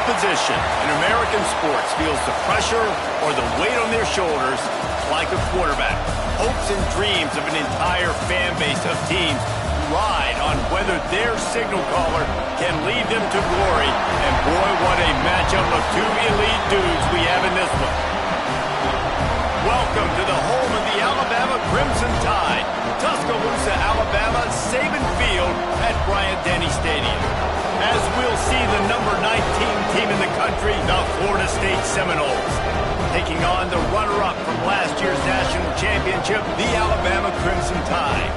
position in American sports feels the pressure or the weight on their shoulders like a quarterback. Hopes and dreams of an entire fan base of teams ride on whether their signal caller can lead them to glory. And boy, what a matchup of two elite dudes we have in this one. Welcome to the home of the Alabama Crimson Tide, Tuscaloosa, Alabama, Saban Field at Bryant-Denny Stadium. As we'll see the number 19 team in the country, the Florida State Seminoles, taking on the runner-up from last year's national championship, the Alabama Crimson Tide.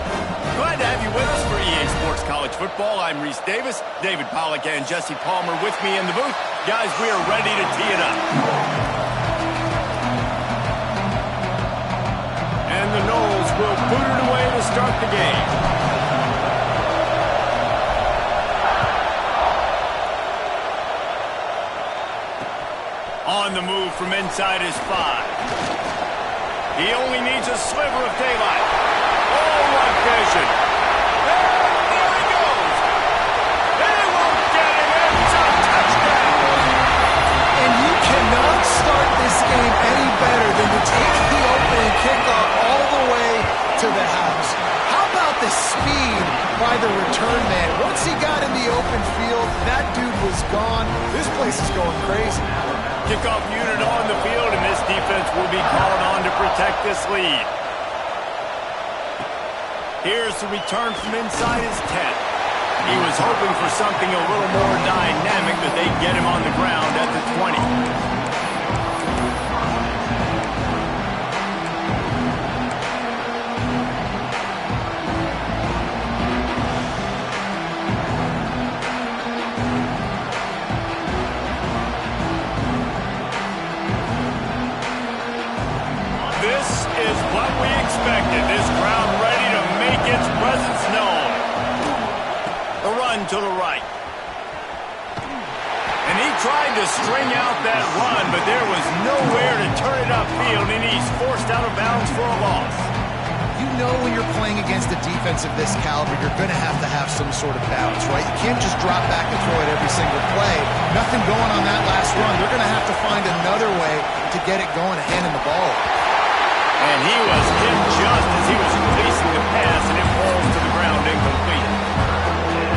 Glad to have you with us for EA Sports College Football. I'm Reese Davis, David Pollack and Jesse Palmer with me in the booth. Guys, we are ready to tee it up. And the Noles will boot it away to start the game. On the move from inside his 5. He only needs a sliver of daylight. Oh, what vision. And there he goes. They won't get him. It's a touchdown. And you cannot start this game any better than to take the opening kickoff all the way to the house. How about the speed by the return man? Once he got in the open field, that dude was gone. This place is going crazy. Kickoff unit on the field, and this defense will be called on to protect this lead. Here's the return from inside his 10. He was hoping for something a little more dynamic, but they get him on the ground at the 20. This is what we expected. This crowd ready to make its presence known. A run to the right. And he tried to string out that run, but there was nowhere to turn it upfield, and he's forced out of bounds for a loss. You know when you're playing against a defense of this caliber, you're going to have some sort of balance, right? You can't just drop back and throw it every single play. Nothing going on that last run. They're going to have to find another way to get it going and handing the ball. And he was hit just as he was releasing the pass, and it falls to the ground incomplete.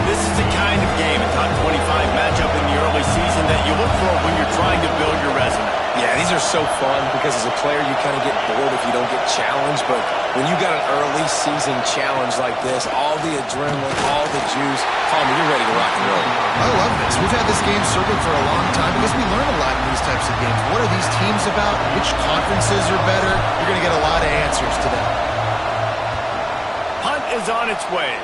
This is the kind of game, a top 25 matchup in the early season that you look for when you're trying to build your resume. Yeah, these are so fun because as a player you kind of get bored if you don't get challenged, but when you got an early season challenge like this, all the adrenaline, all the juice, you're ready to rock and roll. I love this. We've had this game circled for a long time because we learn a lot in these types of games. What are these teams about? Which conferences are better? You're going to get a lot of answers today. Punt is on its way.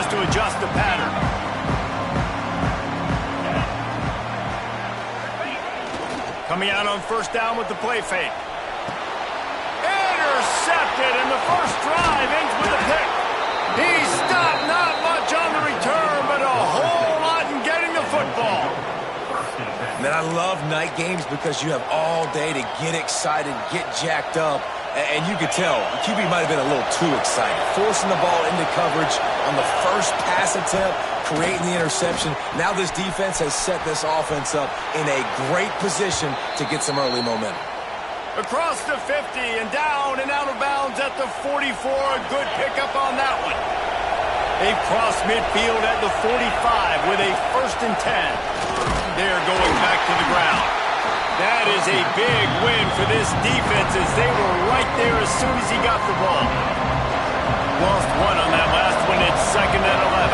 To adjust the pattern. Coming out on first down with the play fake. Intercepted, and the first drive ends with a pick. He stopped, not much on the return, but a whole lot in getting the football. Man, I love night games because you have all day to get excited, get jacked up. And you could tell, the QB might have been a little too excited. Forcing the ball into coverage on the first pass attempt, creating the interception. Now this defense has set this offense up in a great position to get some early momentum. Across the 50 and down and out of bounds at the 44. A good pickup on that one. They've crossed midfield at the 45 with a 1st and 10. They're going back to the ground. That is a big win for this defense as they were right there as soon as he got the ball. Lost one on that last one. It's 2nd and 11.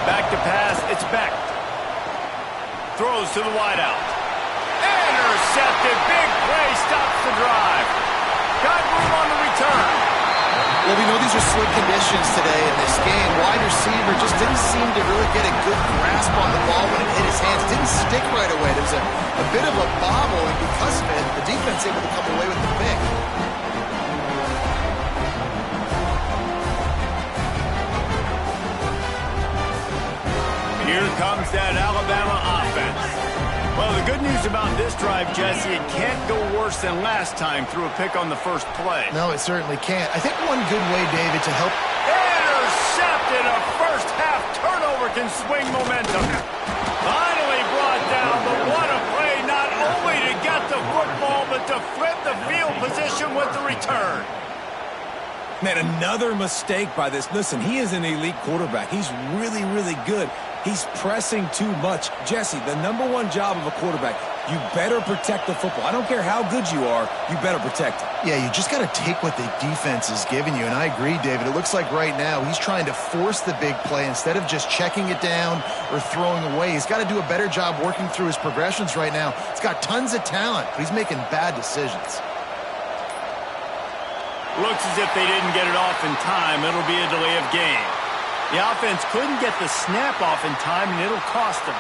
Back to pass. It's Beck. Throws to the wideout. Intercepted. Big play. Stops the drive. Got room on the return. Well, we know these are slick conditions today in this game. Wide receiver just didn't seem to really get a good grasp on the ball when it hit his hands. Didn't stick right away. There was a bit of a bobble, and because of it, the defense able to come away with the pick. Here comes that Alabama offense. news about this drive, Jesse. It can't go worse than last time through a pick on the first play. No, it certainly can't. I think one good way, David, to help... Intercepted! A first-half turnover can swing momentum. Finally brought down, but what a play, not only to get the football, but to flip the field position with the return. Man, another mistake by this. Listen, he is an elite quarterback. He's really, really good. He's pressing too much. Jesse, the #1 job of a quarterback, you better protect the football. I don't care how good you are, you better protect it. Yeah, you just got to take what the defense is giving you, and I agree, David. It looks like right now he's trying to force the big play instead of just checking it down or throwing away. He's got to do a better job working through his progressions right now. He's got tons of talent, but he's making bad decisions. Looks as if they didn't get it off in time. It'll be a delay of game. The offense couldn't get the snap off in time, and it'll cost them.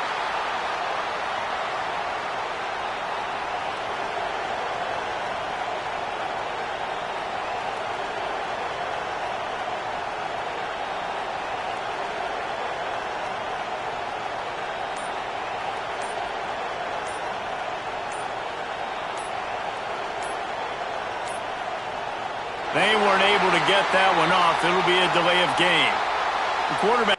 They weren't able to get that one off. It'll be a delay of game. The quarterback.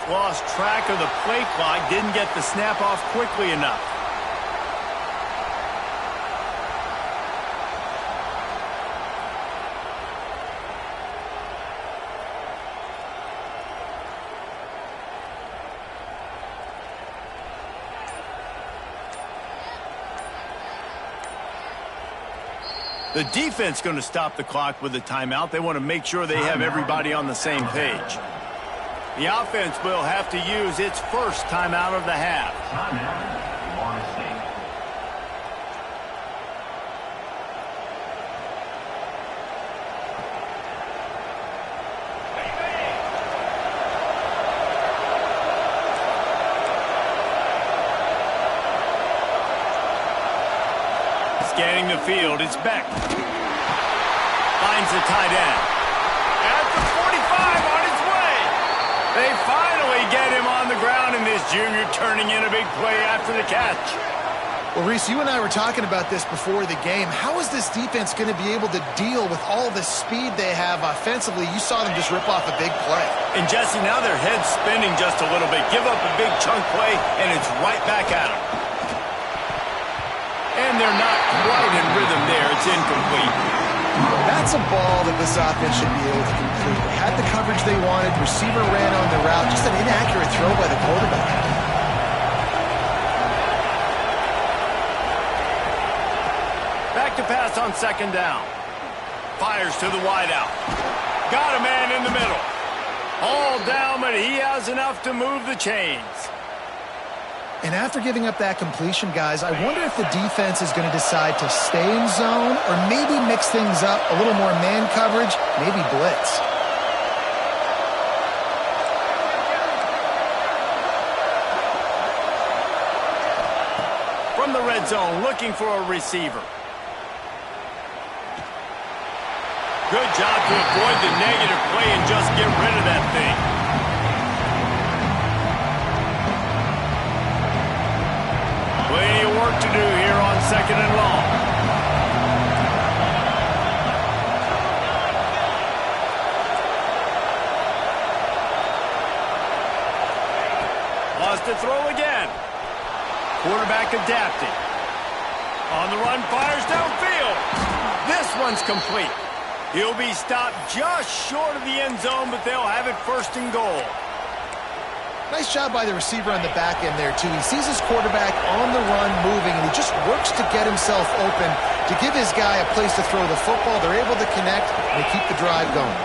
Lost track of the play clock, didn't get the snap off quickly enough. The defense going to stop the clock with a timeout. They want to make sure they have everybody on the same page. The offense will have to use its first timeout of the half. Scanning the field, it's Beck. Finds the tight end. At the 45 on his way. They finally get him on the ground, and this junior turning in a big play after the catch. Well, Reese, you and I were talking about this before the game. How is this defense going to be able to deal with all the speed they have offensively? You saw them just rip off a big play. And, Jesse, now their head's spinning just a little bit. Give up a big chunk play, and it's right back at them. And they're not quite in rhythm there. It's incomplete. That's a ball that this offense should be able to complete. They had the coverage they wanted. Receiver ran on the route. Just an inaccurate throw by the quarterback. Back to pass on second down. Fires to the wideout. Got a man in the middle. All down, but he has enough to move the chains. And after giving up that completion, guys, I wonder if the defense is going to decide to stay in zone or maybe mix things up, a little more man coverage, maybe blitz. From the red zone, looking for a receiver. Good job to avoid the negative play and just get rid of that thing. Plenty of work to do here on second and long. Lost to throw again. Quarterback adapting. On the run, fires downfield. This one's complete. He'll be stopped just short of the end zone, but they'll have it first and goal. Nice job by the receiver on the back end there, too. He sees his quarterback on the run moving, and he just works to get himself open to give his guy a place to throw the football. They're able to connect, and they keep the drive going.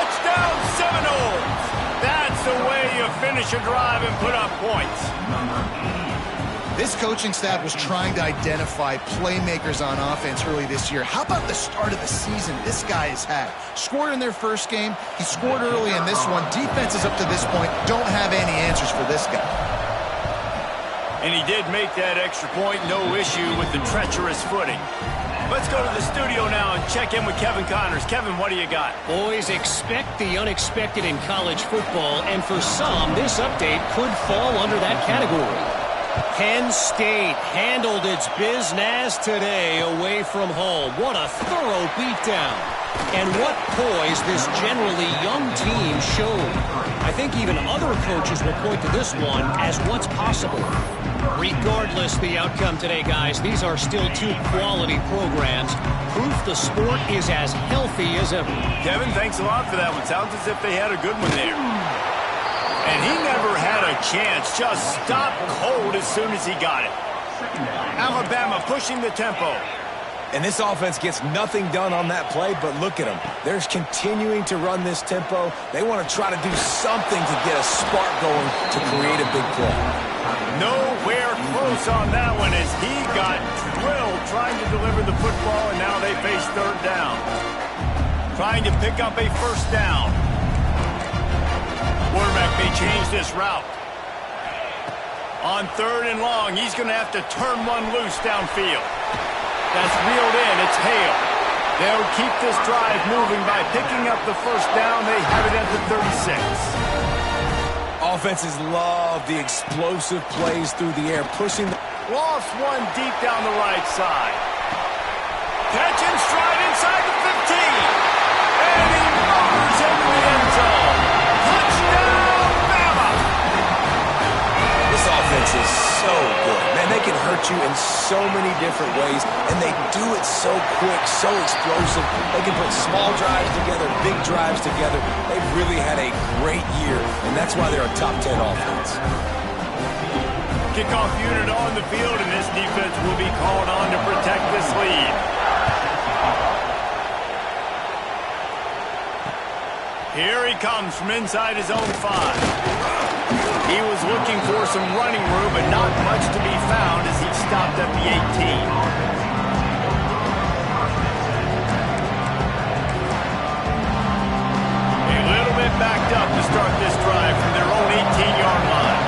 Touchdown Seminoles! That's the way you finish a drive and put up points. This coaching staff was trying to identify playmakers on offense early this year. How about the start of the season this guy has had? Scored in their first game. He scored early in this one. Defenses up to this point don't have any answers for this guy. And he did make that extra point, no issue with the treacherous footing. Let's go to the studio now and check in with Kevin Connors. Kevin, what do you got? Boys, expect the unexpected in college football, and for some, this update could fall under that category. Penn State handled its business today away from home. What a thorough beatdown. And what poise this generally young team showed. I think even other coaches will point to this one as what's possible. Regardless the outcome today, guys, these are still two quality programs. Proof the sport is as healthy as ever. Kevin, thanks a lot for that one. Sounds as if they had a good one there. And he never had a chance. Just stopped cold as soon as he got it. Alabama pushing the tempo. And this offense gets nothing done on that play, but look at them. They're continuing to run this tempo. They want to try to do something to get a spark going to create a big play. Nowhere close on that one as he got drilled trying to deliver the football, and now they face third down. Trying to pick up a first down. Quarterback may change this route. On third and long, he's going to have to turn one loose downfield. That's reeled in. It's Hale. They'll keep this drive moving by picking up the first down. They have it at the 36. Offenses love the explosive plays through the air, pushing the... Lost one deep down the right side. Catch and stride inside the 15. And he motors into the end zone. Touchdown, Bama! This offense is so good. Man, they can hurt you in so many different ways, and they do it so quick, so explosive. They can put small drives together, big drives together. They've really had a great year, and that's why they're a top 10 offense. Kickoff unit on the field, and this defense will be called on to protect this lead. Here he comes from inside his own 5. He was looking for some running room, but not much to be found as he stopped at the 18. A little bit backed up to start this drive from their own 18-yard line.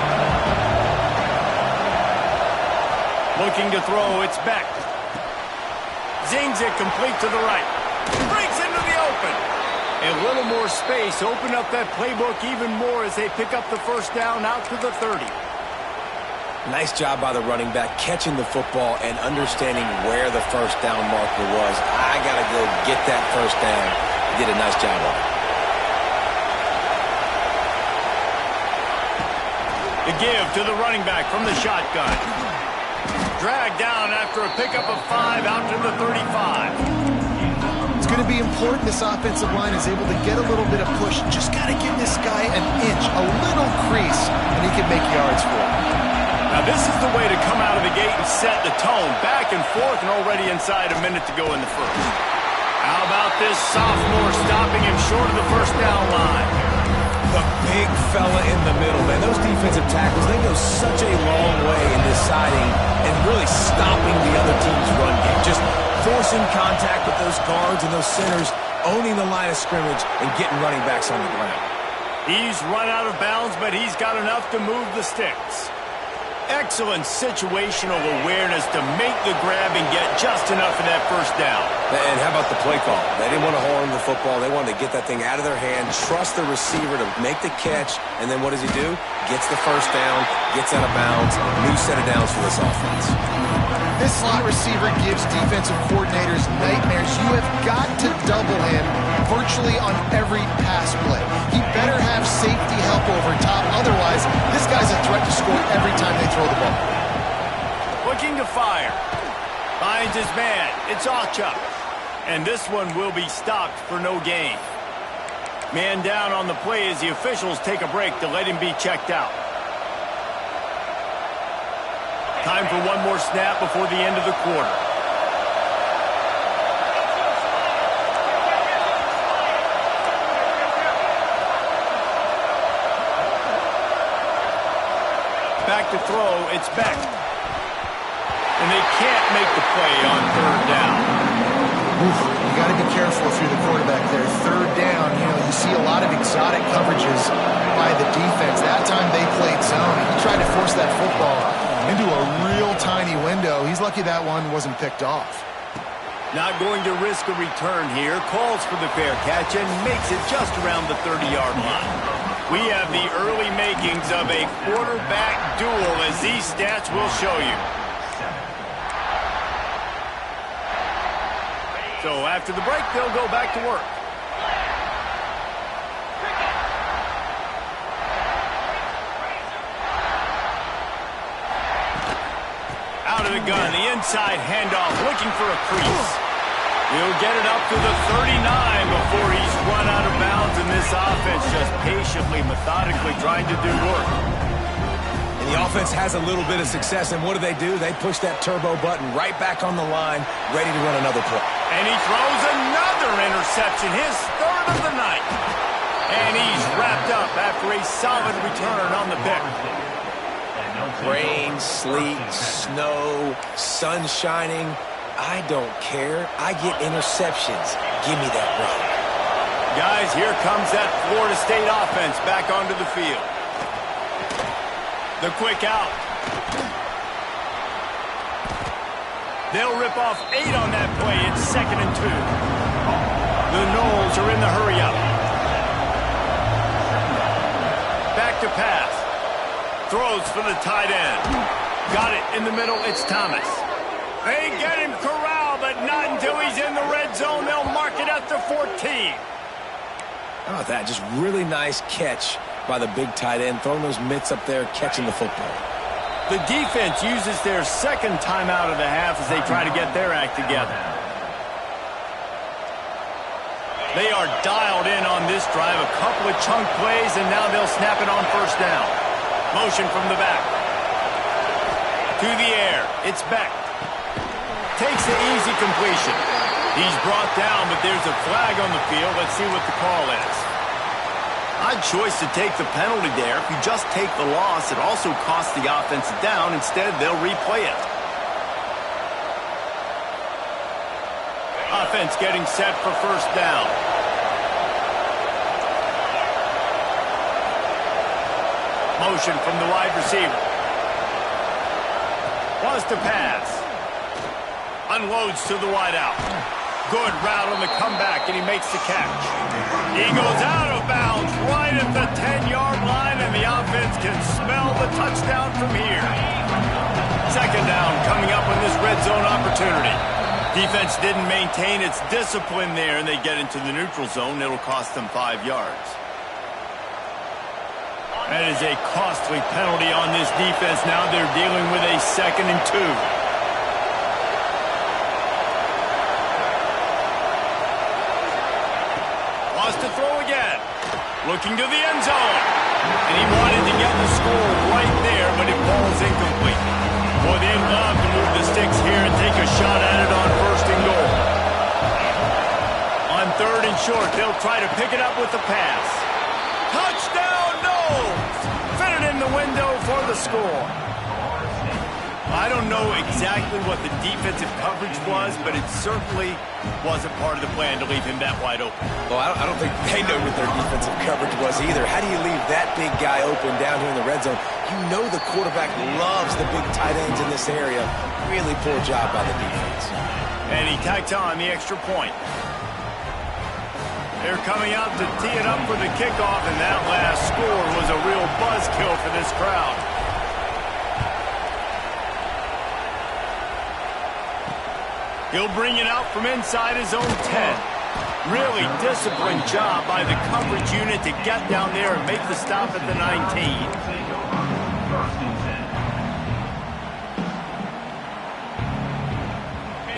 Looking to throw, it's Beck. Zings it complete to the right. Breaks into the open. A little more space, open up that playbook even more as they pick up the first down out to the 30. Nice job by the running back, catching the football and understanding where the first down marker was. I got to go get that first down. He did a nice job on it. The give to the running back from the shotgun. Dragged down after a pickup of 5 out to the 35. It's going to be important this offensive line is able to get a little bit of push. Just got to give this guy an inch, a little crease, and he can make yards for it. Now this is the way to come out of the gate and set the tone. Back and forth and already inside a minute to go in the first. How about this sophomore stopping him short of the first down line? The big fella in the middle, man. Those defensive tackles, they go such a long way in deciding and really stopping the other team's run game. Just forcing contact with those guards and those centers, owning the line of scrimmage and getting running backs on the ground. He's run out of bounds, but he's got enough to move the sticks. Excellent situational awareness to make the grab and get just enough of that first down. And how about the play call? They didn't want to hold on to the football. They wanted to get that thing out of their hand, trust the receiver to make the catch, and then what does he do? Gets the first down, gets out of bounds, new set of downs for this offense. This slot receiver gives defensive coordinators nightmares. You have got to double him virtually on every pass play. He better have safety help over top. Otherwise, this guy's a threat to score every time they throw the ball. Looking to fire. Finds his man. It's Ocha. And this one will be stopped for no gain. Man down on the play as the officials take a break to let him be checked out. Time for one more snap before the end of the quarter. back to throw. It's Beck. And they can't make the play on third down. Oof, you got to be careful if you're the quarterback there. Third down, you see a lot of exotic coverages by the defense. That time they played zone. He tried to force that football into a real tiny window. He's lucky that one wasn't picked off. Not going to risk a return here. Calls for the fair catch and makes it just around the 30-yard line. We have the early makings of a quarterback duel, as these stats will show you. So after the break, they'll go back to work. Out of the gun, the inside handoff, looking for a crease. He'll get it up to the 39 before he's run out of bounds, and this offense just patiently, methodically trying to do work. And the offense has a little bit of success, and what do? They push that turbo button right back on the line, ready to run another play. And he throws another interception, his third of the night. And he's wrapped up after a solid return on the pick. Rain, sleet, snow, sun shining. I don't care. I get interceptions. Give me that rock. Guys, here comes that Florida State offense back onto the field. The quick out. They'll rip off 8 on that play. It's 2nd and 2. The Noles are in the hurry-up. Back to pass. Throws for the tight end. Got it in the middle. It's Thomas. They get him corralled, but not until he's in the red zone. They'll mark it at the 14. How about that? Just really nice catch by the big tight end, throwing those mitts up there, catching the football. The defense uses their second timeout of the half as they try to get their act together. They are dialed in on this drive. A couple of chunk plays, and now they'll snap it on first down. Motion from the back. To the air. It's Beck. Takes the easy completion. He's brought down, but there's a flag on the field. Let's see what the call is. Odd choice to take the penalty there. If you just take the loss, it also costs the offense down. Instead, they'll replay it. Offense getting set for first down. Motion from the wide receiver. Wants to pass. Unloads to the wide out. Good route on the comeback, and he makes the catch. He goes out of bounds right at the 10-yard line, and the offense can smell the touchdown from here. Second down coming up on this red zone opportunity. Defense didn't maintain its discipline there, and they get into the neutral zone. It'll cost them 5 yards. That is a costly penalty on this defense. Now they're dealing with a 2nd and 2. To throw again. Looking to the end zone. And he wanted to get the score right there, but it falls incomplete. Boy, they'd love to move the sticks here and take a shot at it on 1st and goal. On 3rd and short, they'll try to pick it up with the pass. Touchdown, Noles! Fit it in the window for the score. I don't know exactly what the defensive coverage was, but it certainly wasn't part of the plan to leave him that wide open. Well, I don't think they know what their defensive coverage was either. How do you leave that big guy open down here in the red zone? You know the quarterback loves the big tight ends in this area. Really poor job by the defense. And he tacks on the extra point. They're coming out to tee it up for the kickoff, and that last score was a real buzzkill for this crowd. He'll bring it out from inside his own 10. Really disciplined job by the coverage unit to get down there and make the stop at the 19.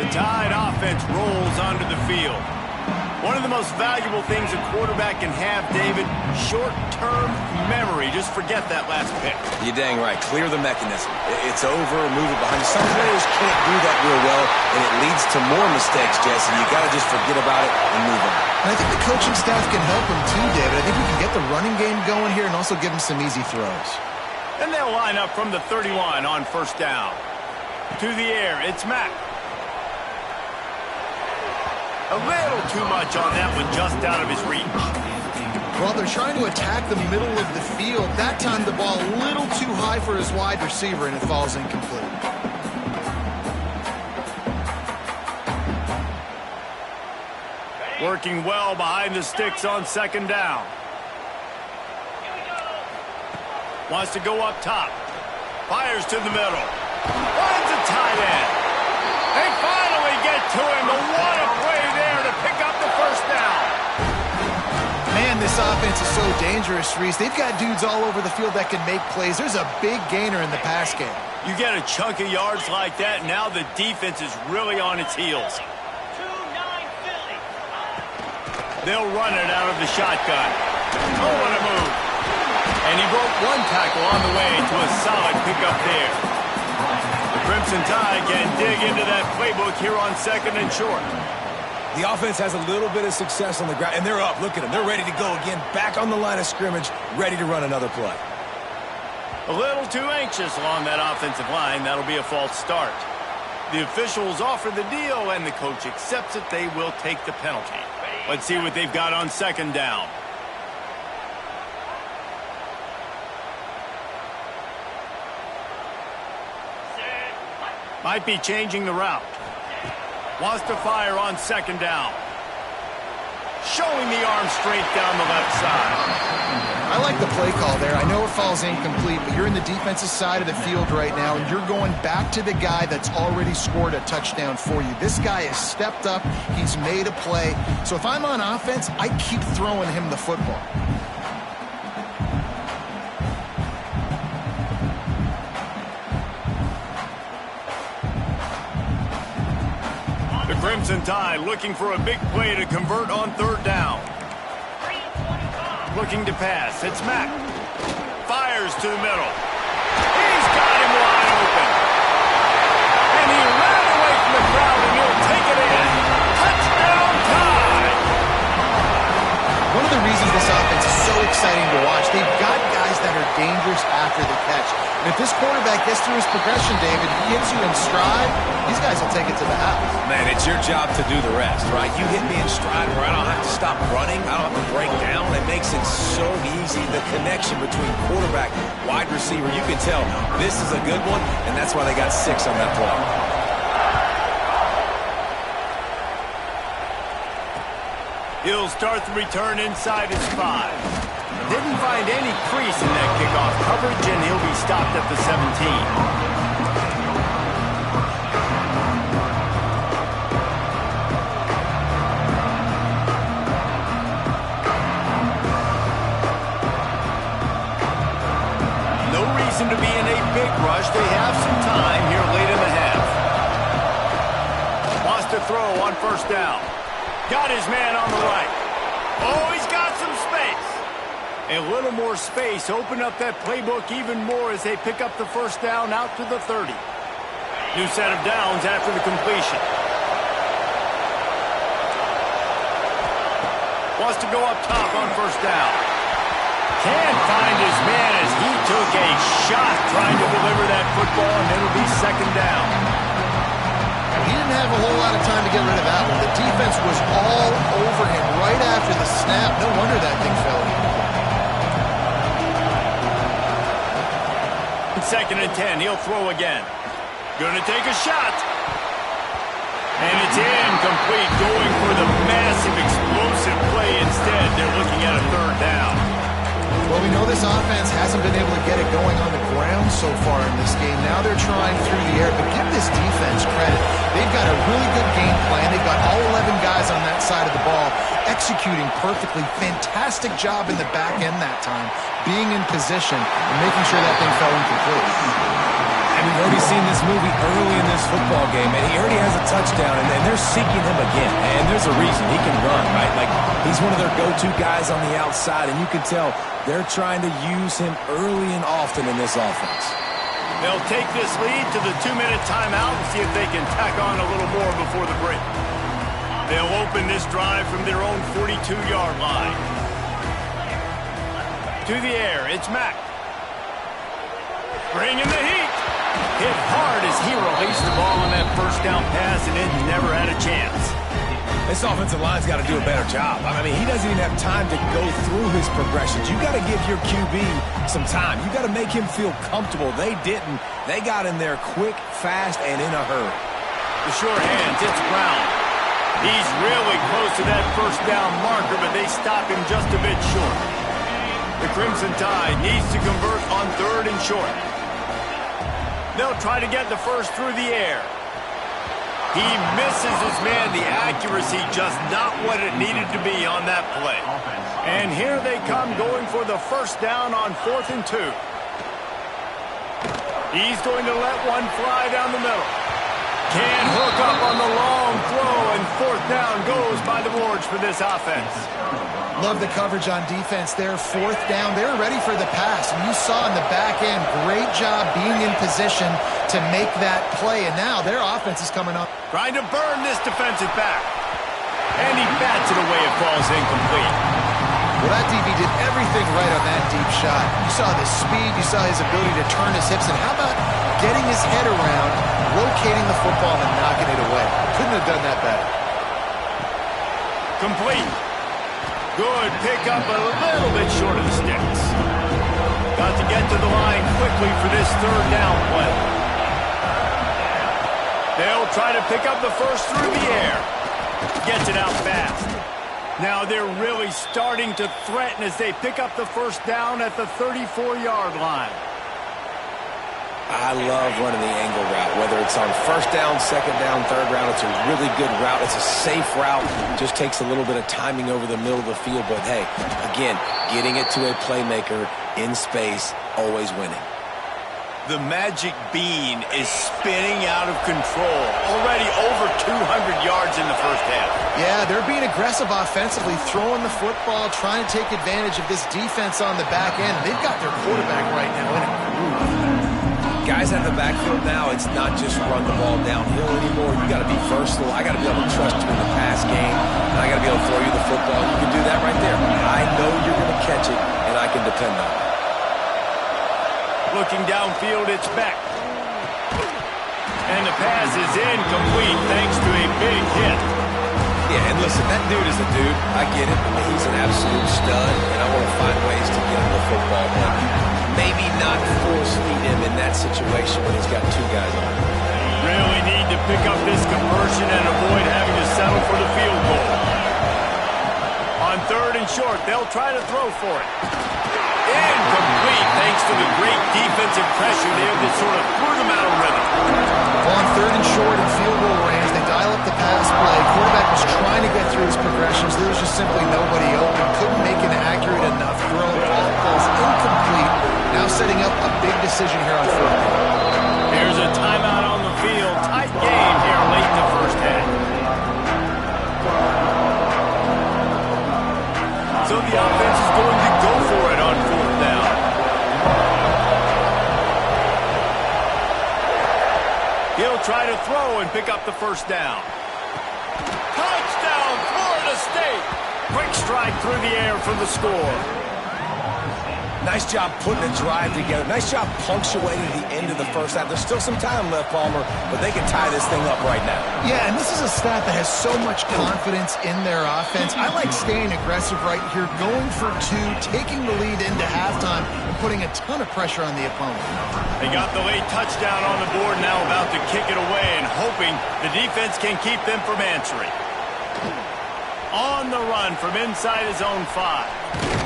The Tide offense rolls onto the field. One of the most valuable things a quarterback can have, David, short-term memory. Just forget that last pick. You're dang right. Clear the mechanism. It's over, move it behind you. Some players can't do that real well, and it leads to more mistakes, Jesse. You got to just forget about it and move on. And I think the coaching staff can help him too, David. I think we can get the running game going here and also give him some easy throws. And they'll line up from the 31 on first down. To the air, it's Mack. A little too much on that one, just out of his reach. Well, they're trying to attack the middle of the field. That time the ball a little too high for his wide receiver, and it falls incomplete. Working well behind the sticks on second down. Wants to go up top. Fires to the middle. Finds a tight end. They finally get to him, but what a play there to pick up the first down. Man, this offense is so dangerous, Reese. They've got dudes all over the field that can make plays. There's a big gainer in the pass game. You get a chunk of yards like that, now the defense is really on its heels. They'll run it out of the shotgun. Oh, what a move. And he broke one tackle on the way to a solid pickup there. The Crimson Tide can dig into that playbook here on second and short. The offense has a little bit of success on the ground, and they're up. Look at them. They're ready to go again, back on the line of scrimmage, ready to run another play. A little too anxious along that offensive line. That'll be a false start. The officials offer the deal, and the coach accepts it. They will take the penalty. Let's see what they've got on second down. Might be changing the route. Wants to fire on second down. Showing the arm strength down the left side. I like the play call there. I know it falls incomplete, but you're in the defensive side of the field right now, and you're going back to the guy that's already scored a touchdown for you. This guy has stepped up. He's made a play. So if I'm on offense, I keep throwing him the football. The Crimson Tide looking for a big play to convert on third down. Looking to pass. It's Mack. Fires to the middle. He's got him wide open. And he ran away from the crowd, and he'll take it in. Touchdown Tide! One of the reasons this offense is so exciting to watch, they've got guys that are dangerous after the catch. And if this quarterback gets through his progression, David, he hits you in stride, these guys will take it to the house. Man, it's your job to do the rest, right? You hit me in stride where I don't have to stop running. I don't have to break down. It makes it so easy. The connection between quarterback, wide receiver, you can tell this is a good one, and that's why they got 6 on that play. He'll start the return inside his 5. Didn't find any crease in that kickoff coverage, and he'll be stopped at the 17. To be in a big rush. They have some time here late in the half. Wants to throw on first down. Got his man on the right. Oh, he's got some space. A little more space. Open up that playbook even more as they pick up the first down out to the 30. New set of downs after the completion. Wants to go up top on first down. Can't find his man as he took a shot trying to deliver that football, and it'll be second down. He didn't have a whole lot of time to get rid of that one. The defense was all over him right after the snap. No wonder that thing fell. Second and 10, he'll throw again. Gonna take a shot. And it's incomplete, going for the massive explosive play instead. They're looking at a third down. Well, we know this offense hasn't been able to get it going on the ground so far in this game. Now they're trying through the air, but give this defense credit. They've got a really good game plan. They've got all 11 guys on that side of the ball executing perfectly. Fantastic job in the back end that time, being in position and making sure that thing fell incomplete. And we've already seen this movie early in this football game, and he already has a touchdown, and they're seeking him again. And there's a reason. He can run, right? Like, he's one of their go-to guys on the outside, and you can tell they're trying to use him early and often in this offense. They'll take this lead to the 2-minute timeout and see if they can tack on a little more before the break. They'll open this drive from their own 42-yard line. To the air, it's Mack. Bringing the heat. Hit hard as he released the ball on that first down pass and it never had a chance. This offensive line's got to do a better job. I mean, he doesn't even have time to go through his progressions. You got to give your QB some time. You got to make him feel comfortable. They didn't. They got in there quick, fast, and in a hurry. The short hands, it's Brown. He's really close to that first down marker, but they stop him just a bit short. The Crimson Tide needs to convert on 3rd and short. They'll try to get the first through the air. He misses his man. The accuracy just not what it needed to be on that play. And here they come going for the first down on 4th and 2. He's going to let one fly down the middle. Can't hook up on the long throw, and 4th down goes by the boards for this offense. Love the coverage on defense there. 4th down. They were ready for the pass. And you saw in the back end, great job being in position to make that play. And now their offense is coming up. Trying to burn this defensive back. And he bats it away. It falls incomplete. Well, that DB did everything right on that deep shot. You saw the speed. You saw his ability to turn his hips. And how about getting his head around, rotating the football, and knocking it away? Couldn't have done that better. Complete. Good pickup, a little bit short of the sticks. Got to get to the line quickly for this 3rd down play. They'll try to pick up the first through the air. Gets it out fast. Now they're really starting to threaten as they pick up the first down at the 34-yard line. I love running the angle route, whether it's on 1st down, 2nd down, 3rd round. It's a really good route. It's a safe route. Just takes a little bit of timing over the middle of the field. But, hey, again, getting it to a playmaker in space, always winning. The magic bean is spinning out of control. Already over 200 yards in the first half. Yeah, they're being aggressive offensively, throwing the football, trying to take advantage of this defense on the back end. They've got their quarterback right now in a groove. Guys out of the backfield now, it's not just run the ball downhill anymore. You got to be versatile. I got to be able to trust you in the pass game, and I got to be able to throw you the football. You can do that right there. I know you're going to catch it, and I can depend on it. Looking downfield, it's Beck. And the pass is incomplete thanks to a big hit. Yeah, and listen, that dude is a dude. I get it. He's an absolute stud, and I want to find ways to get him the football, but maybe not force feed him in that situation when he's got 2 guys on him. Really need to pick up this conversion and avoid having to settle for the field goal. On 3rd and short, they'll try to throw for it. Incomplete thanks to the great defensive pressure there that sort of threw them out of rhythm. On 3rd and short and field goal range, they dial up the pass play. Quarterback was trying to get through his progressions. There was just simply nobody open. Couldn't make an accurate enough throw. Ball falls incomplete. Now setting up a big decision here on 4th down. Here's a timeout on the field. Tight game here late in the first half. So the offense is going to go for it on 4th down. He'll try to throw and pick up the first down. Touchdown, Florida State! Quick strike through the air for the score. Nice job putting a drive together. Nice job punctuating the end of the first half. There's still some time left, Palmer, but they can tie this thing up right now. Yeah, and this is a staff that has so much confidence in their offense. I like staying aggressive right here, going for 2, taking the lead into halftime, and putting a ton of pressure on the opponent. They got the late touchdown on the board, now about to kick it away and hoping the defense can keep them from answering. On the run from inside his own 5.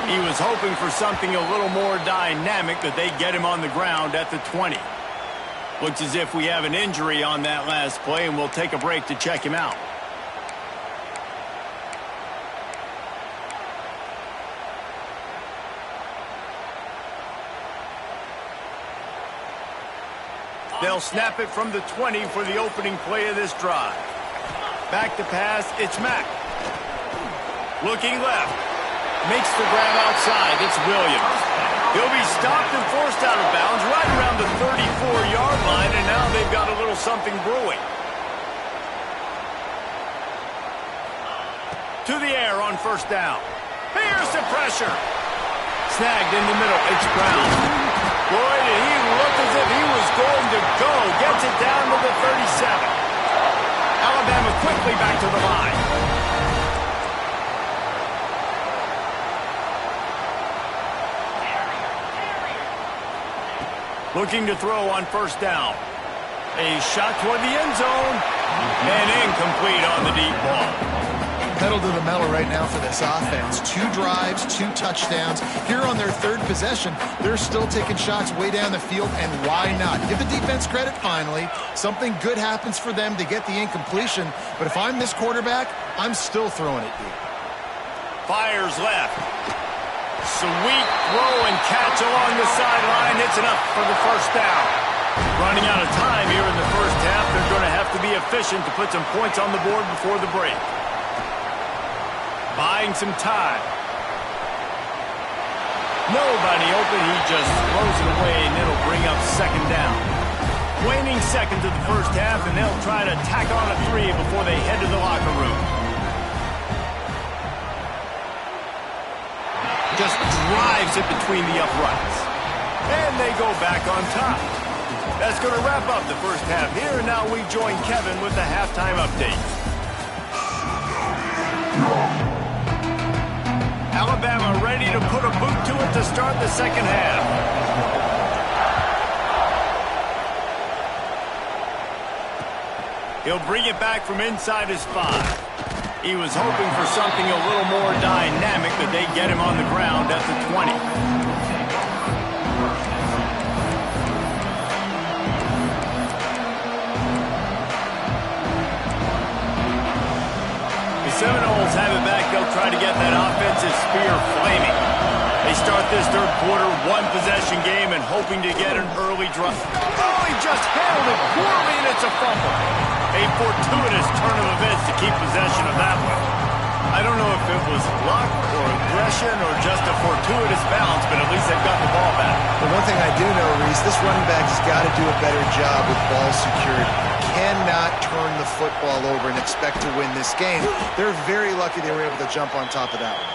He was hoping for something a little more dynamic, but they get him on the ground at the 20. Looks as if we have an injury on that last play, and we'll take a break to check him out. They'll snap it from the 20 for the opening play of this drive. Back to pass, it's Mack. Looking left. Makes the grab outside. It's Williams. He'll be stopped and forced out of bounds right around the 34-yard line, and now they've got a little something brewing. To the air on 1st down. Here's the pressure. Snagged in the middle. It's Brown. Boy, did he look as if he was going to go. Gets it down to the 37. Alabama quickly back to the line. Looking to throw on first down. A shot toward the end zone. And incomplete on the deep ball. Pedal to the metal right now for this offense. 2 drives, 2 touchdowns. Here on their 3rd possession, they're still taking shots way down the field, and why not? Give the defense credit finally. Something good happens for them to get the incompletion, but if I'm this quarterback, I'm still throwing it deep. Fires left. Sweet throw and catch along the sideline. It's enough for the first down. Running out of time here in the first half. They're going to have to be efficient to put some points on the board before the break. Buying some time. Nobody open. He just throws it away, and it'll bring up second down. Waning seconds of the first half, and they'll try to tack on a 3 before they head to the locker room. Just drives it between the uprights. And they go back on top. That's going to wrap up the first half here, and now we join Kevin with the halftime update. Alabama ready to put a boot to it to start the second half. He'll bring it back from inside his 5. He was hoping for something a little more dynamic, but they get him on the ground at the 20. The Seminoles have it back. They'll try to get that offensive spear flaming. They start this third quarter, 1-possession game, and hoping to get an early drive. Oh, he just handled it poorly, and it's a fumble. A fortuitous turn of events to keep possession of that one. I don't know if it was luck or aggression or just a fortuitous bounce, but at least they've got the ball back. The one thing I do know, Reese, this running back has got to do a better job with ball security. Cannot turn the football over and expect to win this game. They're very lucky they were able to jump on top of that one.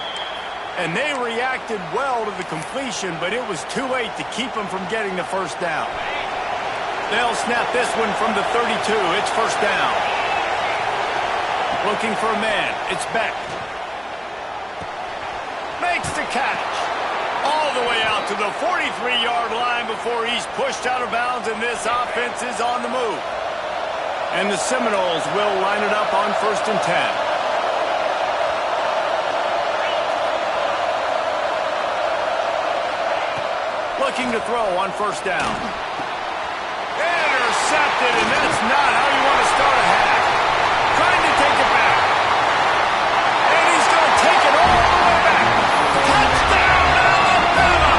And they reacted well to the completion, but it was too late to keep them from getting the first down. They'll snap this one from the 32. It's first down. Looking for a man. It's Beck. Makes the catch. All the way out to the 43-yard line before he's pushed out of bounds, and this offense is on the move. And the Seminoles will line it up on 1st and 10. Looking to throw on first down. Intercepted, and that's not how you want to start a half. Trying to take it back. And he's going to take it all the way back. Touchdown, Alabama!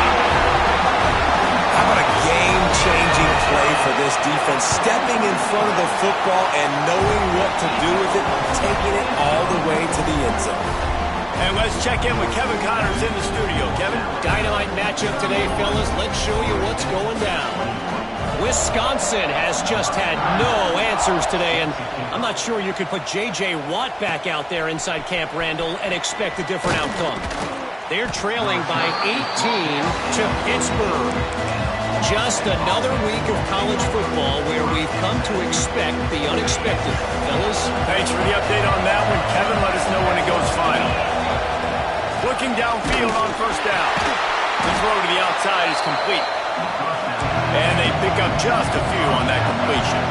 How about a game-changing play for this defense? Stepping in front of the football and knowing what to do with it, taking it all the way to the end zone. And let's check in with Kevin Connors in the studio. Kevin? Dynamite matchup today, fellas. Let's show you what's going down. Wisconsin has just had no answers today, and I'm not sure you could put J.J. Watt back out there inside Camp Randall and expect a different outcome. They're trailing by 18 to Pittsburgh. Just another week of college football where we've come to expect the unexpected. Fellas? Thanks for the update on that one, Kevin. Let us know when it goes final. Looking downfield on first down. The throw to the outside is complete. And they pick up just a few on that completion.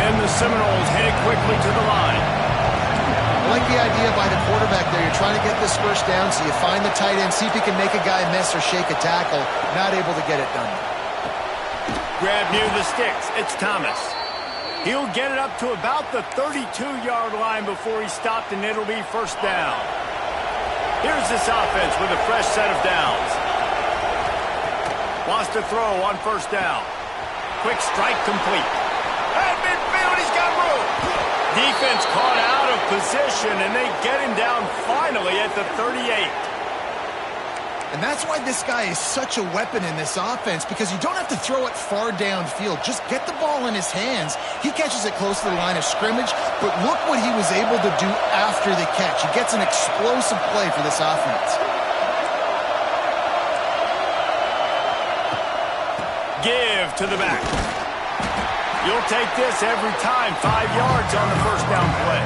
And the Seminoles headed quickly to the line. I like the idea by the quarterback there. You're trying to get this first down, so you find the tight end, see if he can make a guy miss or shake a tackle. Not able to get it done. Grab near the sticks. It's Thomas. He'll get it up to about the 32-yard line before he's stopped, and it'll be first down. Here's this offense with a fresh set of downs. Wants to throw on first down. Quick strike complete. At midfield, he's got room. Defense caught out of position, and they get him down finally at the 38. And that's why this guy is such a weapon in this offense, because you don't have to throw it far downfield. Just get the ball in his hands. He catches it close to the line of scrimmage, but look what he was able to do after the catch. He gets an explosive play for this offense. give to the back. You'll take this every time. 5 yards on the first down play.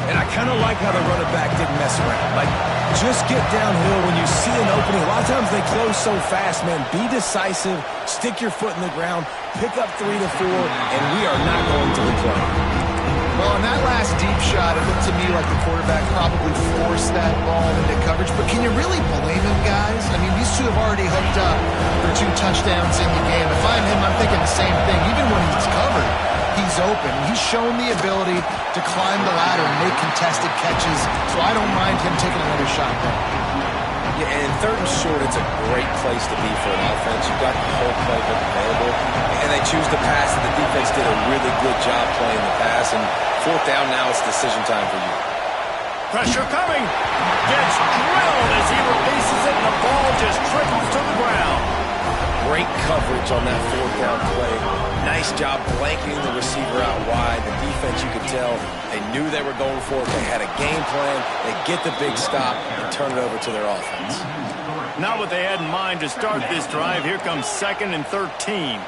And I kind of like how the running back didn't mess around. Like, just get downhill when you see an opening. A lot of times they close so fast, man. Be decisive, stick your foot in the ground, pick up 3 to 4, and we are not going to the play. Well, on that last deep shot, it looked to me like the quarterback probably forced that ball into coverage. But can you really blame him, guys? I mean, these two have already hooked up for 2 touchdowns in the game. If I'm him, I'm thinking the same thing. Even when he's covered, he's open. He's shown the ability to climb the ladder and make contested catches, so I don't mind him taking another shot there. Yeah, and 3rd and short, it's a great place to be for an offense. You've got the whole playbook available, and they choose to pass, and the defense did a really good job playing the pass, and 4th down now, it's decision time for you. Pressure coming. Gets drilled as he releases it, and the ball just trickles to the ground. Great coverage on that 4th down play. Nice job blanketing the receiver out wide. The defense, you could tell, they knew they were going for it. They had a game plan. They get the big stop and turn it over to their offense. Not what they had in mind to start this drive. Here comes 2nd and 13.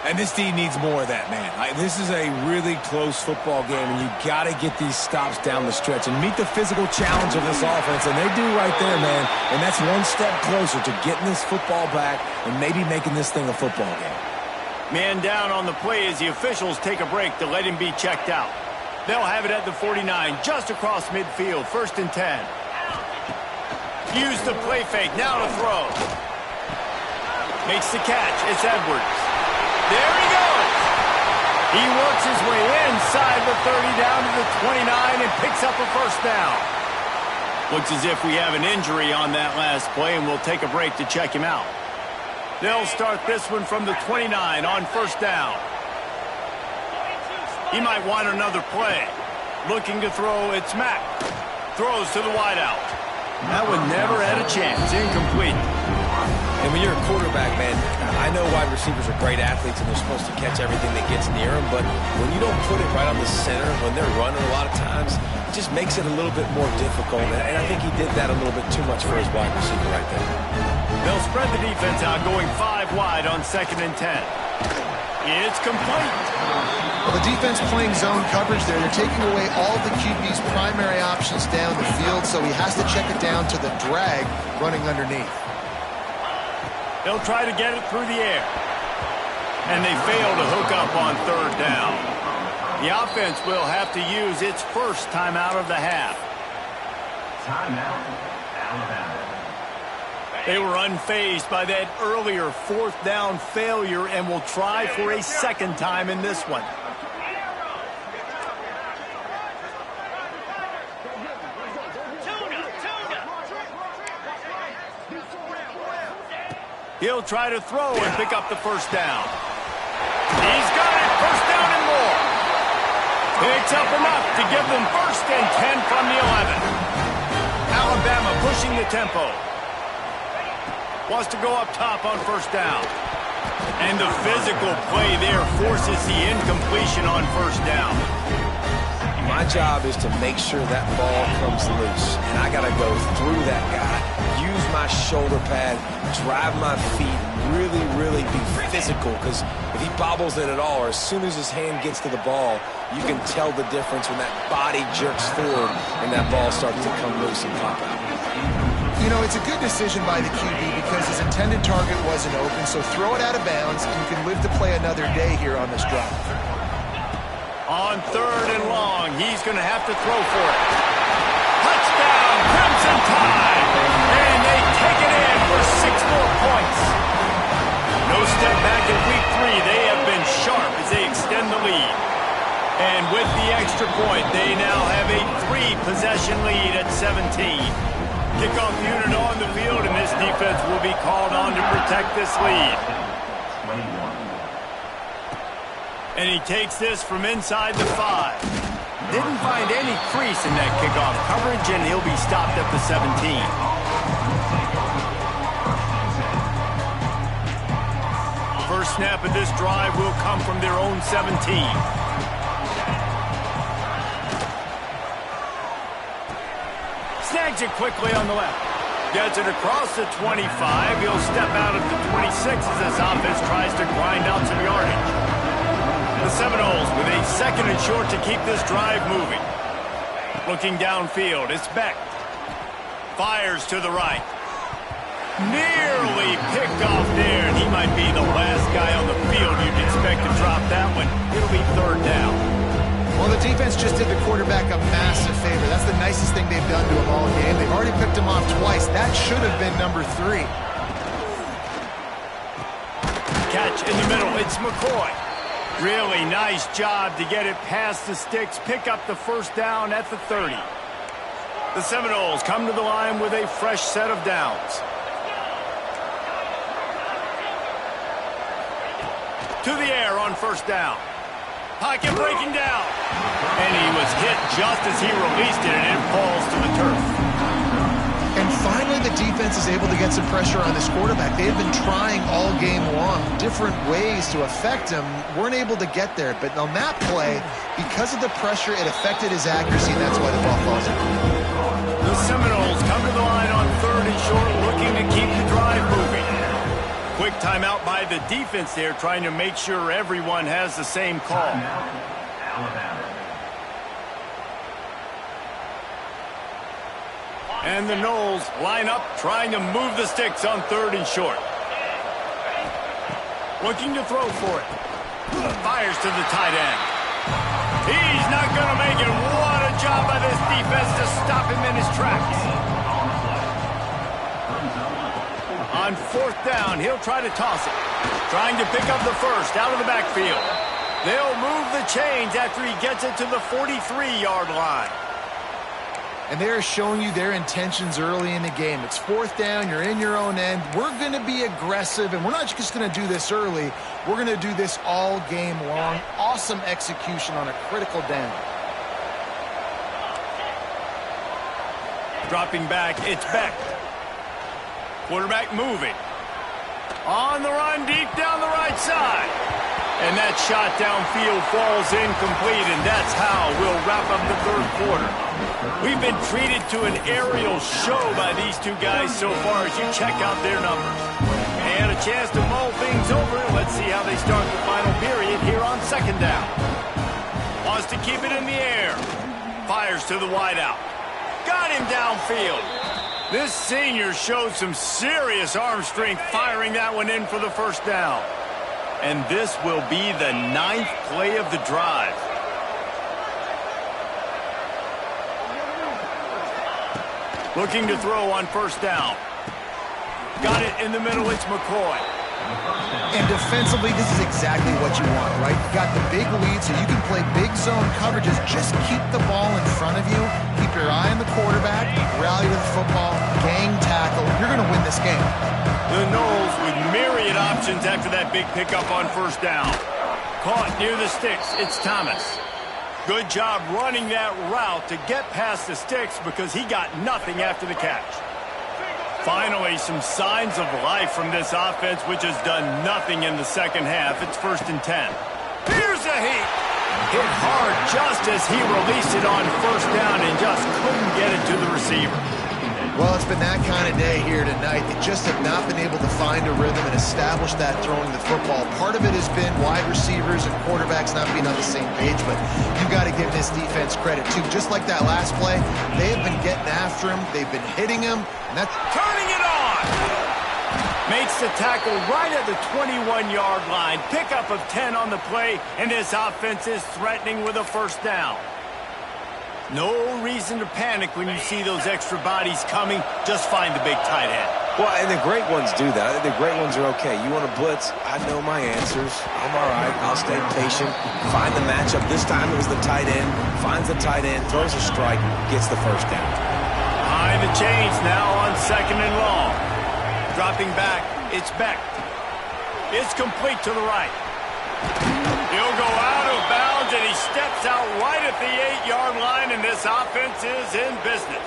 And this D needs more of that, man. This is a really close football game, and you got to get these stops down the stretch and meet the physical challenge of this offense, and they do right there, man. And that's one step closer to getting this football back and maybe making this thing a football game. Man down on the play as the officials take a break to let him be checked out. They'll have it at the 49, just across midfield, 1st and 10. Use the play fake, now to throw. Makes the catch, it's Edwards. There he goes. He works his way inside the 30 down to the 29 and picks up a 1st down. Looks as if we have an injury on that last play, and we'll take a break to check him out. They'll start this one from the 29 on 1st down. He might want another play. Looking to throw, it's Mack. Throws to the wideout. That one never had a chance. Incomplete. And when you're a quarterback, man, I know wide receivers are great athletes and they're supposed to catch everything that gets near them, but when you don't put it right on the center, when they're running a lot of times, it just makes it a little bit more difficult. And I think he did that a little bit too much for his wide receiver right there. They'll spread the defense out, going 5 wide on 2nd and 10. It's complete. Well, the defense playing zone coverage there. They're taking away all the QB's primary options down the field, so he has to check it down to the drag running underneath. They'll try to get it through the air. And they fail to hook up on 3rd down. The offense will have to use its first timeout of the half. Timeout, Alabama. They were unfazed by that earlier 4th down failure and will try for a 2nd time in this one. He'll try to throw and pick up the 1st down. He's got it. 1st down and more. Picks up enough to give them 1st and 10 from the 11. Alabama pushing the tempo. Wants to go up top on 1st down. And the physical play there forces the incompletion on 1st down. My job is to make sure that ball comes loose. And I got to go through that guy, use my shoulder pad, drive my feet, really be physical. Because if he bobbles it at all, or as soon as his hand gets to the ball, you can tell the difference when that body jerks forward and that ball starts to come loose and pop out. You know, it's a good decision by the QB because his intended target wasn't open, so throw it out of bounds, and you can live to play another day here on this drive. On 3rd and long, he's going to have to throw for it. Touchdown, Crimson Tide! And they take it in for 6 more points. No step back in week 3. They have been sharp as they extend the lead. And with the extra point, they now have a 3-possession lead at 17. Kickoff unit on the field, and this defense will be called on to protect this lead. 21. And he takes this from inside the 5. Didn't find any crease in that kickoff coverage, and he'll be stopped at the 17. First snap of this drive will come from their own 17. Snags it quickly on the left. Gets it across the 25. He'll step out at the 26 as this offense tries to grind out some yardage. The Seminoles with a 2nd and short to keep this drive moving. Looking downfield, it's Beck. Fires to the right. Nearly picked off there, and he might be the last guy on the field you'd expect to drop that one. It'll be 3rd down. Well, the defense just did the quarterback a massive favor. That's the nicest thing they've done to him all game. They've already picked him off twice. That should have been number 3. Catch in the middle. It's McCoy. Really nice job to get it past the sticks. Pick up the 1st down at the 30. The Seminoles come to the line with a fresh set of downs. To the air on 1st down. Pocket breaking down. And he was hit just as he released it, and it falls to the turf. And finally, the defense is able to get some pressure on this quarterback. They've been trying all game long, different ways to affect him. Weren't able to get there. But on that play, because of the pressure, it affected his accuracy, and that's why the ball falls in. The Seminoles come to the line on 3rd and short, looking to keep the drive moving. Quick timeout by the defense there, trying to make sure everyone has the same call. Alabama. And the Noles line up, trying to move the sticks on 3rd and short. Looking to throw for it. Fires to the tight end. He's not going to make it. What a job by this defense to stop him in his tracks. On 4th down, he'll try to toss it. Trying to pick up the 1st out of the backfield. They'll move the chains after he gets it to the 43-yard line. And they're showing you their intentions early in the game. It's 4th down, you're in your own end. We're going to be aggressive, and we're not just going to do this early. We're going to do this all game long. Awesome execution on a critical down. Dropping back, it's Beck. Quarterback moving. On the run, deep down the right side. And that shot downfield falls incomplete, and that's how we'll wrap up the 3rd quarter. We've been treated to an aerial show by these two guys so far as you check out their numbers. And a chance to mull things over. Let's see how they start the final period here on 2nd down. Wants to keep it in the air. Fires to the wideout. Got him downfield. This senior showed some serious arm strength firing that one in for the 1st down. And this will be the 9th play of the drive. Looking to throw on 1st down. Got it in the middle, it's McCoy. And defensively, this is exactly what you want, right? You got the big lead, so you can play big zone coverages. Just keep the ball in front of you. Keep your eye on the quarterback. Rally to the football. Gang tackle. You're going to win this game. The Noles with myriad options after that big pickup on 1st down. Caught near the sticks. It's Thomas. Good job running that route to get past the sticks because he got nothing after the catch. Finally, some signs of life from this offense, which has done nothing in the 2nd half. It's 1st and 10. Here's a heat. Hit hard just as he released it on 1st down and just couldn't get it to the receiver. Well, it's been that kind of day here tonight. They just have not been able to find a rhythm and establish that throwing the football. Part of it has been wide receivers and quarterbacks not being on the same page, but you've got to give this defense credit, too. Just like that last play, they have been getting after him. They've been hitting him, and that's turning it on. Makes the tackle right at the 21-yard line. Pickup of 10 on the play, and this offense is threatening with a 1st down. No reason to panic when you see those extra bodies coming. Just find the big tight end. Well, and the great ones do that. I think the great ones are okay. You want to blitz? I know my answers. I'm all right. I'll stay patient. Find the matchup. This time it was the tight end. Finds the tight end, throws a strike, gets the 1st down. Behind the chains now on 2nd and long. Dropping back, it's Beck. It's complete to the right. He'll go out of bounds, and he steps out right at the 8-yard line, and this offense is in business.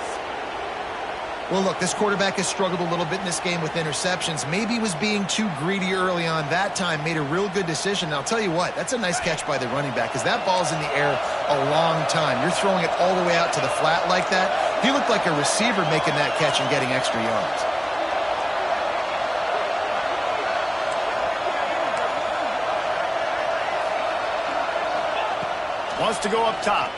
Well, look, this quarterback has struggled a little bit in this game with interceptions. Maybe he was being too greedy early on. That time made a real good decision. And I'll tell you what, that's a nice catch by the running back because that ball's in the air a long time. You're throwing it all the way out to the flat like that. He looked like a receiver making that catch and getting extra yards. Wants to go up top.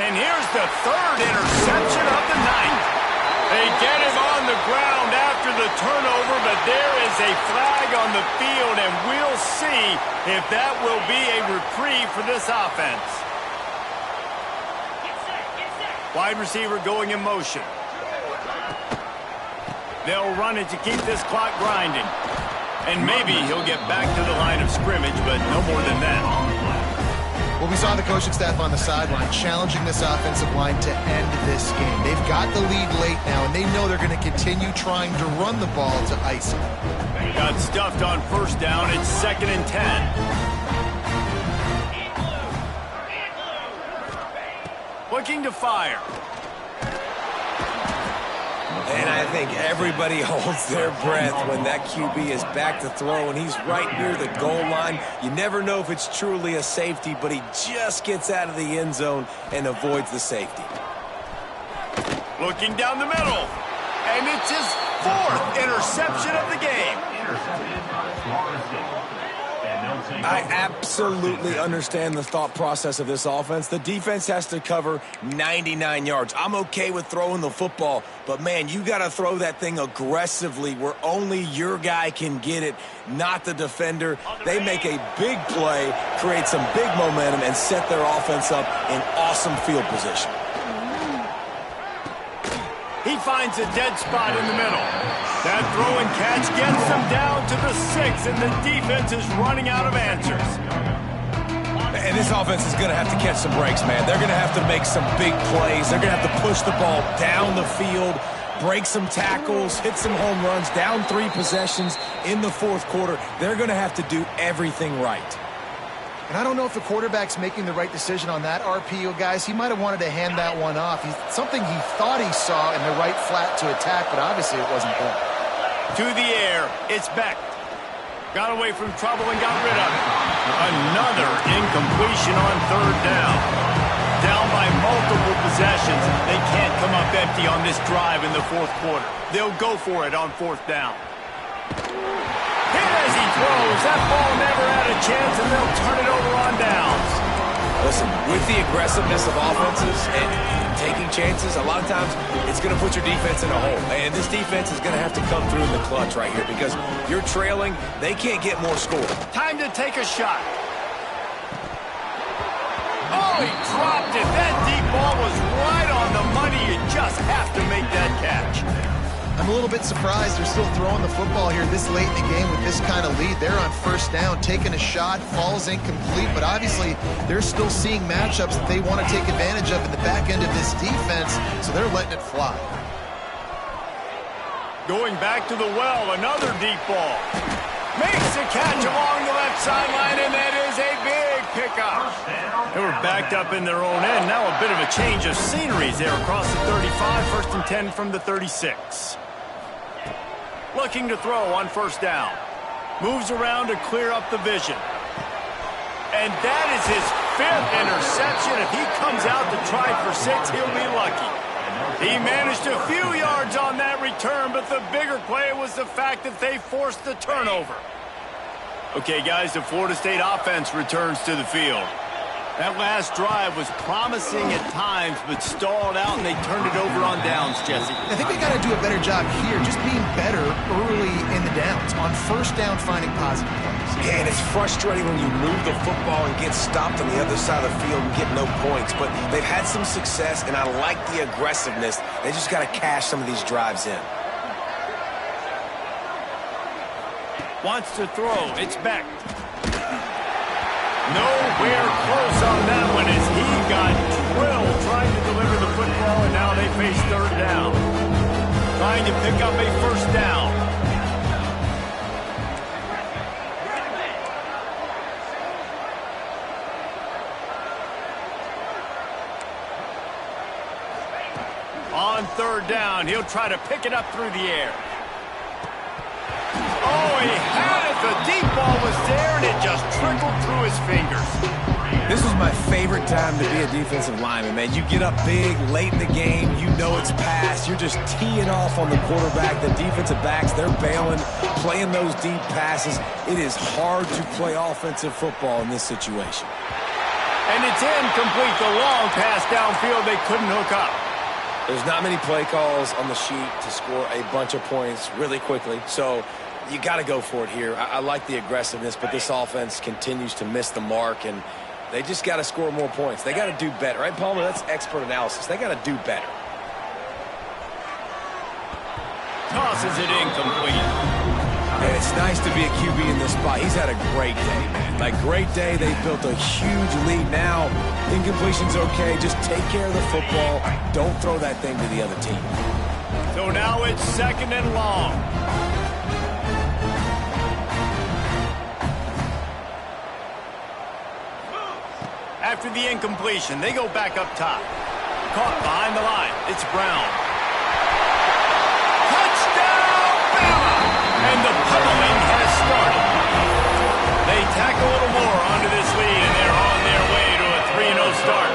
And here's the third interception of the night. They get him on the ground after the turnover, but there is a flag on the field, and we'll see if that will be a reprieve for this offense. Wide receiver going in motion. They'll run it to keep this clock grinding. And maybe he'll get back to the line of scrimmage, but no more than that. Well, we saw the coaching staff on the sideline challenging this offensive line to end this game. They've got the lead late now, and they know they're going to continue trying to run the ball to ice it. Got stuffed on first down. It's 2nd and 10. Looking to fire. And I think everybody holds their breath when that QB is back to throw and he's right near the goal line. You never know if it's truly a safety, but he just gets out of the end zone and avoids the safety. Looking down the middle. And it's his 4th interception of the game. I absolutely understand the thought process of this offense. The defense has to cover 99 yards. I'm okay with throwing the football, but, man, you got to throw that thing aggressively where only your guy can get it, not the defender. They make a big play, create some big momentum, and set their offense up in awesome field position. He finds a dead spot in the middle. That throw and catch gets them down to the 6, and the defense is running out of answers. And this offense is going to have to catch some breaks, man. They're going to have to make some big plays. They're going to have to push the ball down the field, break some tackles, hit some home runs, down 3 possessions in the 4th quarter. They're going to have to do everything right. And I don't know if the quarterback's making the right decision on that RPO, guys. He might have wanted to hand that one off. Something he thought he saw in the right flat to attack, but obviously it wasn't there. To the air, it's Beck. Got away from trouble and got rid of it. Another incompletion on 3rd down. Down by multiple possessions. They can't come up empty on this drive in the 4th quarter. They'll go for it on 4th down. Hit as he throws. That ball never had a chance, and they'll turn it over on downs. Listen, with the aggressiveness of offenses and taking chances, a lot of times it's going to put your defense in a hole. And this defense is going to have to come through in the clutch right here because you're trailing. They can't get more score. Time to take a shot. Oh, he dropped it. That deep ball was right on the money. You just have to make that catch. I'm a little bit surprised they're still throwing the football here this late in the game with this kind of lead. They're on 1st down, taking a shot, falls incomplete, but obviously they're still seeing matchups that they want to take advantage of in the back end of this defense, so they're letting it fly. Going back to the well, another deep ball. Makes a catch along the left sideline, and that is a big pickup. They were backed up in their own end. Now a bit of a change of sceneries there across the 35, 1st and 10 from the 36. Looking to throw on 1st down. Moves around to clear up the vision. And that is his 5th interception. If he comes out to try for 6, he'll be lucky. He managed a few yards on that return, but the bigger play was the fact that they forced the turnover. Okay, guys, the Florida State offense returns to the field. That last drive was promising at times, but stalled out, and they turned it over on downs, Jesse. I think they got to do a better job here, just being better early in the downs. On 1st down, finding positive plays. Yeah, and it's frustrating when you move the football and get stopped on the other side of the field and get no points. But they've had some success, and I like the aggressiveness. They just got to cash some of these drives in. Wants to throw. It's back. Nowhere close on that one as he got drilled trying to deliver the football, and now they face 3rd down. Trying to pick up a 1st down. On 3rd down, he'll try to pick it up through the air. Oh, he had it. The deep ball was there, and it just trickled through his fingers. This was my favorite time to be a defensive lineman, man. You get up big, late in the game, you know it's past. You're just teeing off on the quarterback. The defensive backs, they're bailing, playing those deep passes. It is hard to play offensive football in this situation. And it's incomplete. The long pass downfield, they couldn't hook up. There's not many play calls on the sheet to score a bunch of points really quickly, so you got to go for it here. I like the aggressiveness, but this offense continues to miss the mark, and they just got to score more points. They got to do better, right, Palmer? That's expert analysis. They got to do better. Tosses it incomplete. And it's nice to be a QB in this spot. He's had a great day, man. Like, great day. They built a huge lead. Now, incompletion's okay. Just take care of the football. Don't throw that thing to the other team. So now it's 2nd and long. After the incompletion, they go back up top. Caught behind the line. It's Brown. Touchdown, Bama! And the pummeling has started. They tack a little more onto this lead, and they're on their way to a 3-0 start.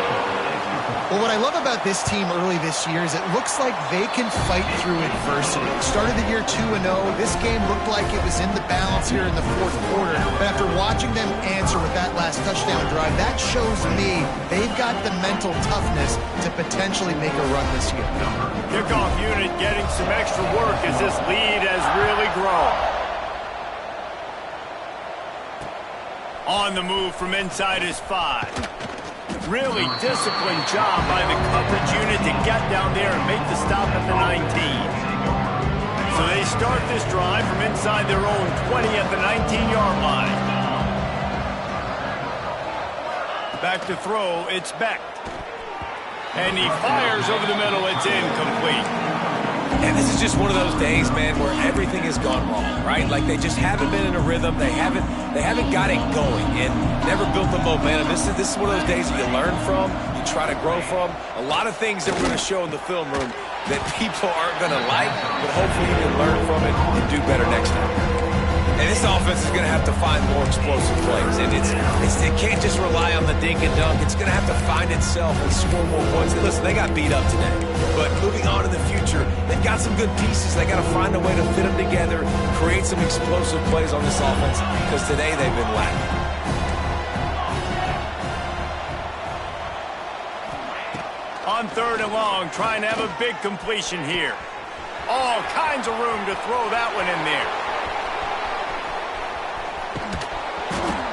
Well, what I love about this team early this year is it looks like they can fight through adversity. Started the year 2-0. This game looked like it was in the balance here in the 4th quarter. But after watching them answer with that last touchdown drive, that shows me they've got the mental toughness to potentially make a run this year. Kickoff unit getting some extra work as this lead has really grown. On the move from inside is 5. Really disciplined job by the coverage unit to get down there and make the stop at the 19. So they start this drive from inside their own 20 at the 19-yard line. Back to throw, it's Beck. And he fires over the middle, it's incomplete. And this is just one of those days, man, where everything has gone wrong, right? Like, they just haven't been in a rhythm. They haven't got it going and never built the momentum. This is one of those days that you learn from, you try to grow from. A lot of things that we're going to show in the film room that people aren't going to like, but hopefully you can learn from it and do better next time. And this offense is going to have to find more explosive plays. And it can't just rely on the dink and dunk. It's going to have to find itself and score more points. And listen, they got beat up today. But moving on in the future, they've got some good pieces. They got to find a way to fit them together, create some explosive plays on this offense, because today they've been lacking. On 3rd and long, trying to have a big completion here. All kinds of room to throw that one in there.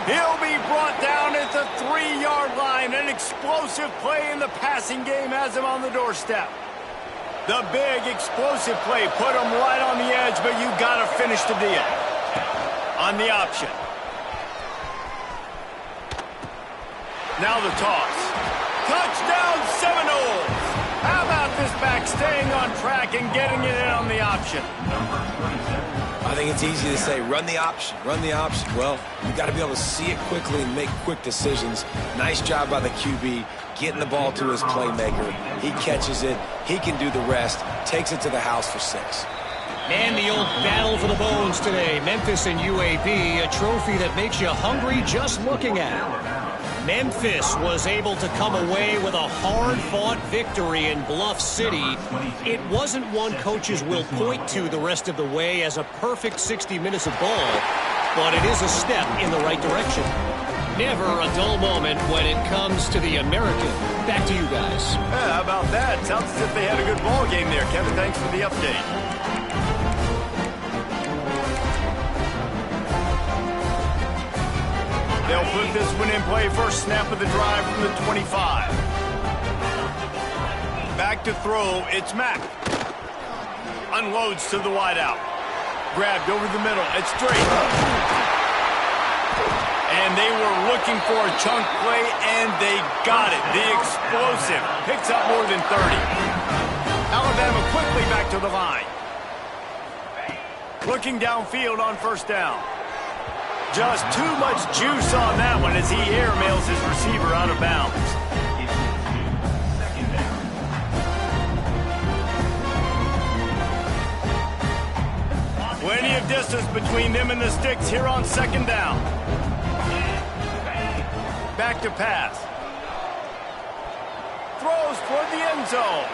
He'll be brought down at the 3-yard line. An explosive play in the passing game has him on the doorstep. The big explosive play put him right on the edge, but you got to finish the deal. On the option. Now the toss. Touchdown Seminoles! How about this back staying on track and getting it in on the option? I think it's easy to say, run the option, run the option. Well, you got to be able to see it quickly and make quick decisions. Nice job by the QB, getting the ball to his playmaker. He catches it. He can do the rest. Takes it to the house for 6. And the old battle for the bones today. Memphis and UAB, a trophy that makes you hungry just looking at it. Memphis was able to come away with a hard-fought victory in Bluff City. It wasn't one coaches will point to the rest of the way as a perfect 60 minutes of ball, but it is a step in the right direction. Never a dull moment when it comes to the American. Back to you guys. Yeah, how about that? Sounds as if they had a good ball game there. Kevin, thanks for the update. They'll put this one in play. First snap of the drive from the 25. Back to throw, it's Mack. Unloads to the wideout. Grabbed over the middle, it's Drake. And they were looking for a chunk play, and they got it. The explosive picks up more than 30. Alabama quickly back to the line. Looking downfield on 1st down. Just too much juice on that one as he airmails his receiver out of bounds. Plenty of distance between them and the sticks here on 2nd down. Back to pass. Throws toward the end zone.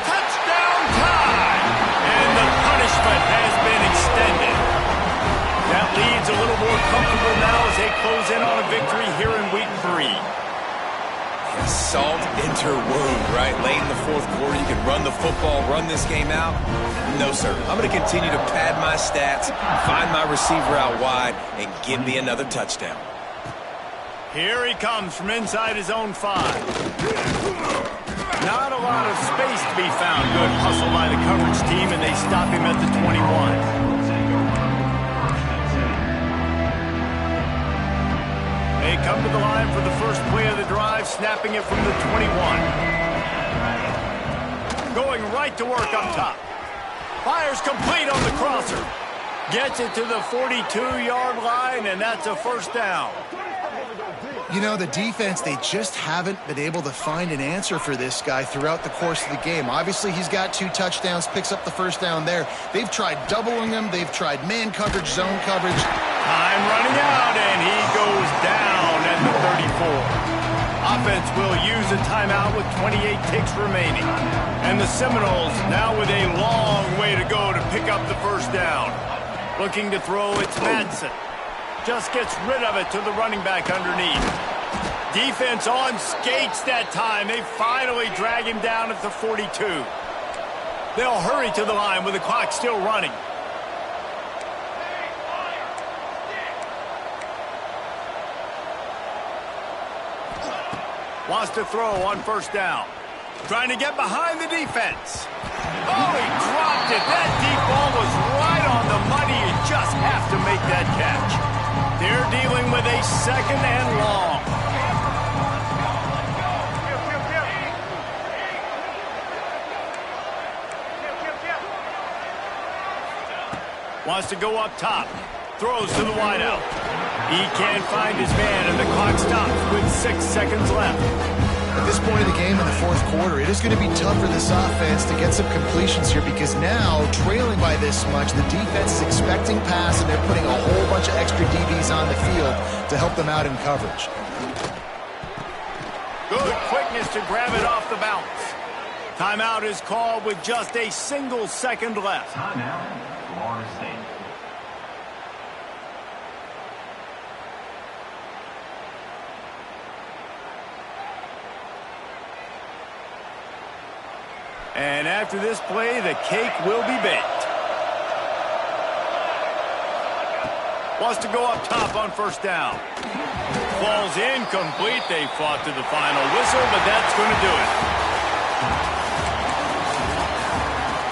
Touchdown time! And the punishment has been extended. That lead's a little more comfortable now as they close in on a victory here in week 3. Salt enter wound, right? Late in the fourth quarter, you can run the football, run this game out. No, sir. I'm going to continue to pad my stats, find my receiver out wide, and give me another touchdown. Here he comes from inside his own 5. Not a lot of space to be found. Good hustle by the coverage team, and they stop him at the 21. They come to the line for the first play of the drive, snapping it from the 21. Going right to work up top. Fires complete on the crosser. Gets it to the 42-yard line, and that's a first down. You know, the defense, they just haven't been able to find an answer for this guy throughout the course of the game. Obviously, he's got 2 touchdowns, picks up the first down there. They've tried doubling him. They've tried man coverage, zone coverage. Time running out, and he goes down at the 34. Offense will use a timeout with 28 ticks remaining. And the Seminoles now with a long way to go to pick up the first down. Looking to throw, it's Madsen. Just gets rid of it to the running back underneath. Defense on skates that time. They finally drag him down at the 42. They'll hurry to the line with the clock still running. Wants to throw on first down. Trying to get behind the defense. Oh, he dropped it. That deep ball was right on the money. You just have to make that catch. They're dealing with a second and long. Wants to go up top. Throws to the wideout. He can't find his man, and the clock stops with 6 seconds left. At this point of the game in the fourth quarter, it is going to be tough for this offense to get some completions here because now, trailing by this much, the defense is expecting pass, and they're putting a whole bunch of extra DBs on the field to help them out in coverage. Good quickness to grab it off the bounce. Timeout is called with just a single second left. Timeout, Florida State. And after this play, the cake will be baked. Wants to go up top on first down. Falls incomplete. They fought to the final whistle, but that's going to do it.